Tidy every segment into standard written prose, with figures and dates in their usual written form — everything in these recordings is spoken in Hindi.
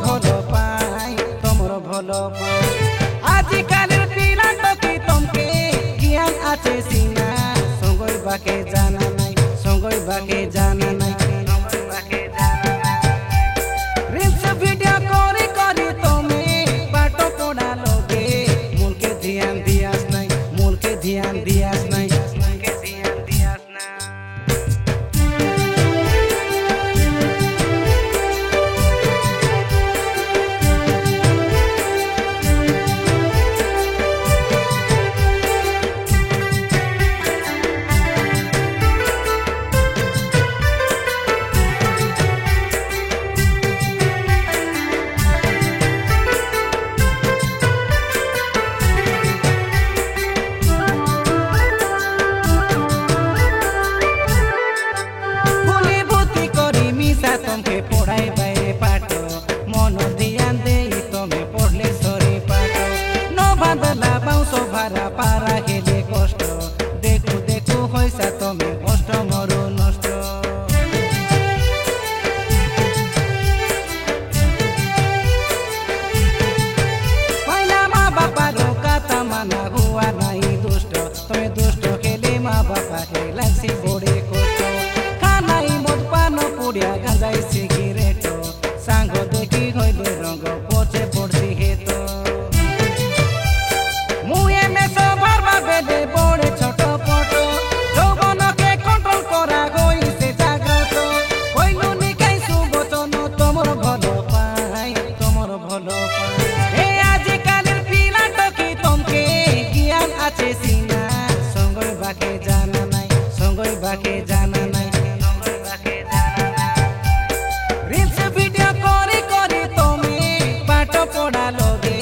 भलो पाई तमरो भलो पाई आजिकालिर पिला टकी तमके ज्ञान आछे सिना संगई बाके जाना नाई संगई बाके जाना नाई रील्स वीडियो करी करी तमे बाटो पड़ा लोगे मूल के ध्यान दियास नाई मूल के ध्यान दियास नाई तमके पढ़ाई बारे पाठो मन ध्यान दे तमे पढ़ले सरी पाठो न बांधला बाउंसो भारा पारा हेले कष्ट देखु देखु होइसा तमे कष्ट मरु नष्ट पहिला मा बापा रो कथा माना हुआ नहीं दुष्ट तमे दुष्ट खेले मा बापा के लागसी बोडे कष्ट खानाई मद पान पुडिया गांजाई सिगरेट सांग देखी हইলে रंग पचे पड़ती हेतो मुए में सबर बेदे बड़े छोट पट যৌবন के कंट्रोल करा गई से जाग्रत কইলো নি কাই সুবচন তোমার ভালো পাই তোমার ভালো পাই এ আজকালের পিলা টকি তমকে জ্ঞান আছে সিনা সঙ্গই বাকে জানা নাই সঙ্গই বাকে জানা নাই रील्स वीडियो करी करी तमे पाठ पढ़ा लोगे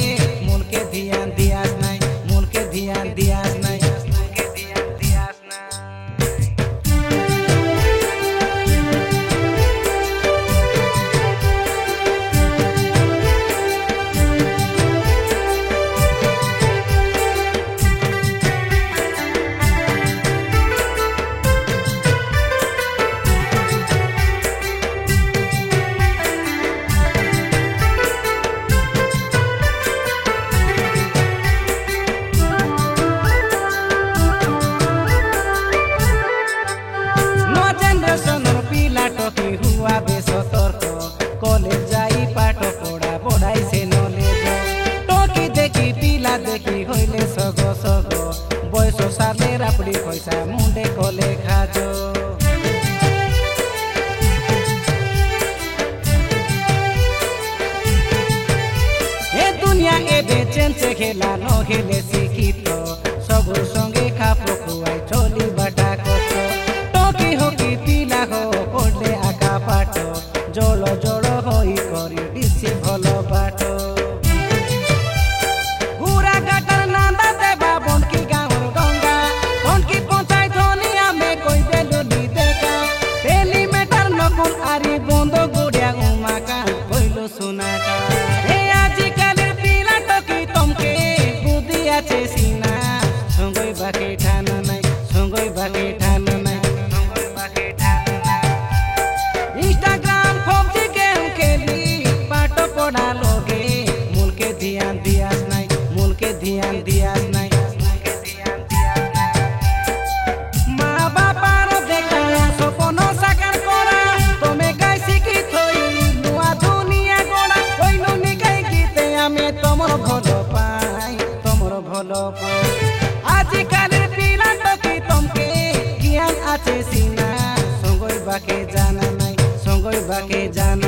मूल के ध्यान दियास नाई मूल के ध्यान दियास नाई मूल के ध्यान दियास पिला टकी हुआ बेसतर्क कॉलेज जाई पाठ पढ़ा पढ़ाई से नलेज टकी देखी पिला देखी हইলে सगो सगो बयस साले रापड़ी पैसा मुंडे कले खाजो ए दुनिया एबे चेन से खेला न खेले शिक्षित सब संगे खापो खुआई चली बाटा कष्ट टकी हो कि पिला हो पढ़ले आका पाठ जल जल होई करी दिसी भलो पाठ गुरा गाटर नांदा देबा बनकी गाँवर गंगा बनकी पंचायत धनिया में कोई देलु नी देखा तेली मेटर नकुल आरी बंद गुड़िया उमाका कइलो सुनाका ए आजिकालिर पिला टकी तमके बुद्धि आछे सिना संगई बाके ठाना नाई संगई बाके ठाना नाई इंस्टाग्राम पबजी गेम खेली पाठ पढ़ा लोगे मूल के ध्यान दियास नाई मूल के ध्यान दियास नाई মা বাবার দেখা স্বপ্ন সাকার করা তুমি গাই শিখিত হই নয়া দুনিয়া গড়া কইলো নি গাই গীতে আমি তোমার ভালো পাই তোমার ভালো পাই আজকালের পিলা টকি তমকে জ্ঞান আছে সিনা সঙ্গই বাকে জানা নাই সঙ্গই বাকে জানা